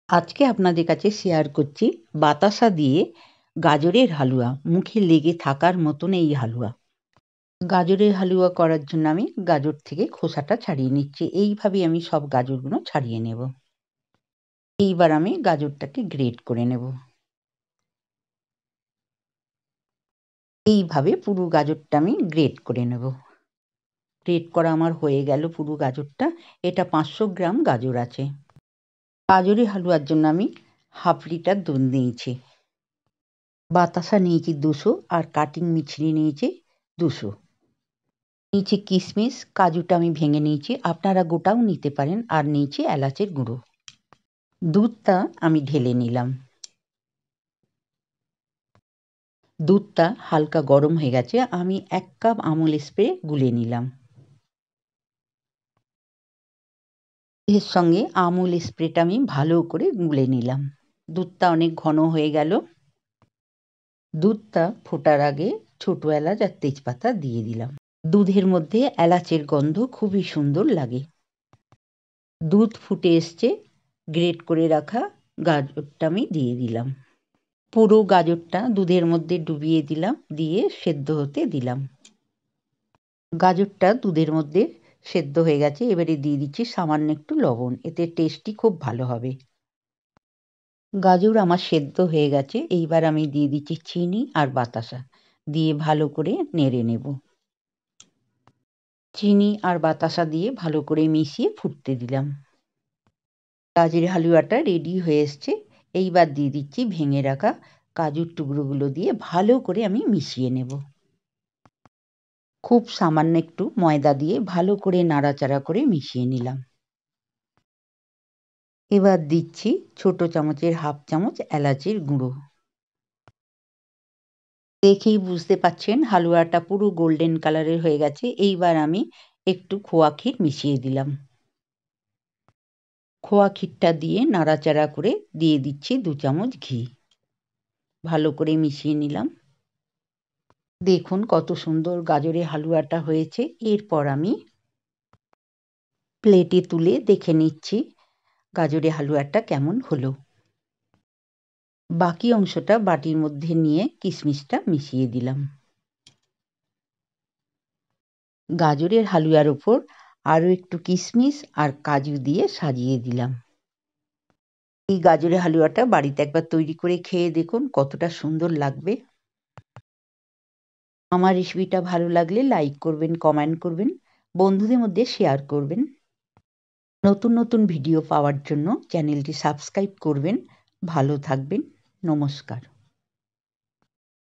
আজকে আপনাদের কাছে শেয়ার করছি বাতাসা দিয়ে গাজরের হালুয়া। মুখে লেগে থাকার মতন এই হালুয়া। গাজরের হালুয়া করার জন্য আমি গাজর থেকে খোসাটা ছাড়িয়ে নিচ্ছি। এইভাবে আমি সব গাজরগুলো ছাড়িয়ে নেব। এইবার আমি গাজরটাকে গ্রেট করে নেব। এইভাবে পুরো গাজরটা আমি গ্রেট করে নেব। গ্রেট করা আমার হয়ে গেল পুরো গাজরটা। এটা 500 গ্রাম গাজর আছে। গাজরের হালুয়ার জন্য আমি হাফ লিটার দুধ নিয়েছি। বাতাসা নিয়েছি 200 আর কাটিং মিছরি নিয়েছি 200। নিয়েছি কিশমিশ, কাজুটা আমি ভেঙে নিয়েছি, আপনারা গোটাও নিতে পারেন। আর নিয়েছি এলাচের গুঁড়ো। দুধটা আমি ঢেলে নিলাম। দুধটা হালকা গরম হয়ে গেছে, আমি 1 কাপ আমুল স্প্রে গুলে নিলাম। এর সঙ্গে আমুল স্প্রেটা আমি ভালো করে গুলে নিলাম। দুধটা অনেক ঘন হয়ে গেল। দুধটা ফোটার আগে ছোট এলাচ আর তেজপাতা দিয়ে দিলাম। দুধের মধ্যে এলাচের গন্ধ খুবই সুন্দর লাগে। দুধ ফুটে এসছে, গ্রেট করে রাখা গাজরটা আমি দিয়ে দিলাম। পুরো গাজরটা দুধের মধ্যে ডুবিয়ে দিলাম, দিয়ে সেদ্ধ হতে দিলাম। গাজরটা দুধের মধ্যে সেদ্ধ হয়ে গেছে। এবারে দিয়ে দিচ্ছি সামান্য একটু লবণ, এতে টেস্টটি খুব ভালো হবে। গাজর আমার সেদ্ধ হয়ে গেছে। এইবার আমি দিয়ে দিচ্ছি চিনি আর বাতাসা, দিয়ে ভালো করে নেড়ে নেব। চিনি আর বাতাসা দিয়ে ভালো করে মিশিয়ে ফুটতে দিলাম। গাজরের হালুয়াটা রেডি হয়ে এসছে। এইবার দিয়ে দিচ্ছি ভেঙে রাখা কাজুর টুকরোগুলো, দিয়ে ভালো করে আমি মিশিয়ে নেব। খুব সামান্য একটু ময়দা দিয়ে ভালো করে নাড়াচাড়া করে মিশিয়ে নিলাম। এবার দিচ্ছি ছোট চামচের হাফ চামচ এলাচের গুঁড়ো। দেখেই বুঝতে পাচ্ছেন হালুয়াটা পুরো গোল্ডেন কালারের হয়ে গেছে। এইবার আমি একটু খোয়া ক্ষীর মিশিয়ে দিলাম। খোয়া ক্ষীরটা দিয়ে নাড়াচাড়া করে দিয়ে দিচ্ছি 2 চামচ ঘি। ভালো করে মিশিয়ে নিলাম। দেখুন কত সুন্দর গাজরের হালুয়াটা হয়েছে। এরপর আমি প্লেটে তুলে দেখে নিচ্ছি গাজরের হালুয়াটা কেমন হলো। বাকি অংশটা বাটির মধ্যে নিয়ে কিশমিশটা মিশিয়ে দিলাম। গাজরের হালুয়ার ওপর আরও একটু কিশমিশ আর কাজু দিয়ে সাজিয়ে দিলাম। এই গাজরের হালুয়াটা বাড়িতে একবার তৈরি করে খেয়ে দেখুন কতটা সুন্দর লাগবে। আমার রেসিপিটা ভালো লাগলে লাইক করবেন, কমেন্ট করবেন, বন্ধুদের মধ্যে শেয়ার করবেন। নতুন নতুন ভিডিও পাওয়ার জন্য চ্যানেলটি সাবস্ক্রাইব করবেন। ভালো থাকবেন। নমস্কার।